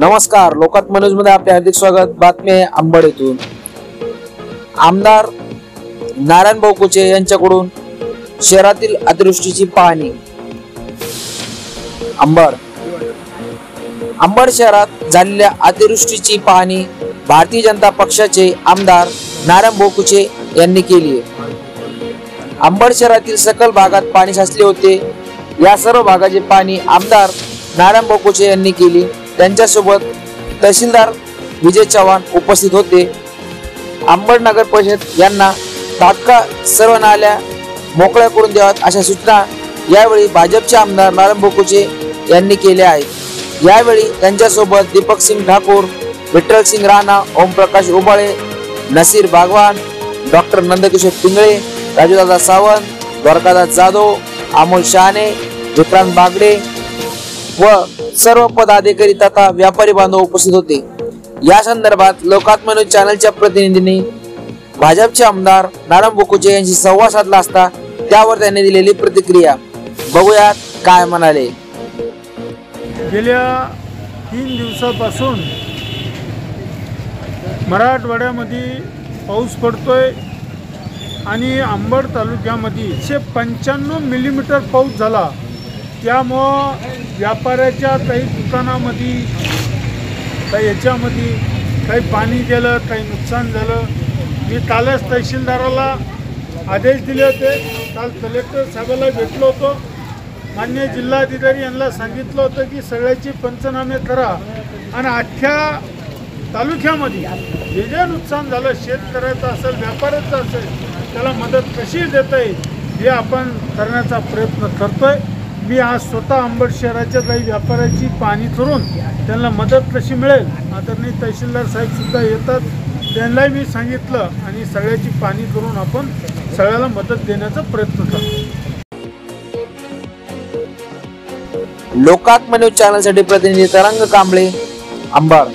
नमस्कार, लोकात्म न्यूज मध्ये आपले हार्दिक स्वागत। बातमी आहे अंबड येथून। आमदार नारायण भाऊ कुचे यांच्याकडून शहरातील अतिवृष्टीची पाहणी। अंबड शहरात झालेल्या अतिवृष्टीची पाहणी भारतीय जनता पक्षाचे आमदार नारायण भाऊ कुचे यांनी केली आहे। अंबड शहरातील सकल भागात पाणी साचले होते। या सर्व भागाचे पाणी आमदार नारायण भाऊ कुचे यांनी केली। त्यांच्यासोबत तहसीलदार विजय चव्हाण उपस्थित होते। अंबड नगर परिषद यांना तात्काळ सर्व नाल्या मोकळ्या करून द्याव्यात अशा सूचना यावेळी भाजपचे आमदार नारायण भाऊ कुचे यांनी केल्या आहेत। यावेळी त्यांच्यासोबत दीपक सिंग ठाकूर, विठ्ठल सिंग राणा, ओमप्रकाश उबाळे, नसीर बागवान, डॉक्टर नंदकिशोर पिंगळे, राजूदादा सावंत, द्वारकादास जाधव, अमोल शहाणे, विक्रांत बागडे व सर्व पदाधिकारी तथा व्यापारी बांधव उपस्थित होते। या संदर्भात लोकात्म न्यूज चॅनलच्या प्रतिनिधींनी भाजपचे आमदार नारायण भाऊ कुचे यांची संवाद साधला असता त्यावर त्यांनी दिलेली प्रतिक्रिया बघूयात काय म्हणाले। गेल्या 3 दिवसापासून मराठवाड्यामध्ये पाऊस पडतोय आणि अंबड तालुक्यामध्ये 195 मिलीमीटर पाऊस झाला। त्यामुळे व्यापाऱ्याच्या काही दुकानामध्ये काही याच्यामध्ये काही पाणी गेलं, काही नुकसान झालं। मी कालच तहसीलदाराला आदेश दिले होते, काल कलेक्टर साहेबाला भेटलो होतो, माननीय जिल्हाधिकारी यांना सांगितलं होतं की सगळ्याचे पंचनामे करा आणि अख्ख्या तालुक्यामध्ये जे जे नुकसान झालं, शेतकऱ्याचं असेल, व्यापाऱ्याचं असेल, त्याला मदत कशी देता येईल हे आपण करण्याचा प्रयत्न करतोय। मी आज स्वतः अंबड शहराच्या काही व्यापाऱ्याची पाहणी करून त्यांना मदत कशी मिळेल, आदरणीय तहसीलदार साहेब सुद्धा येतात, त्यांनाही मी सांगितलं आणि सगळ्याची पाहणी करून आपण सगळ्याला मदत देण्याचा प्रयत्न करतो। लोकात्म न्यूज चॅनलसाठी प्रतिनिधी तरंग कांबळे, अंबड।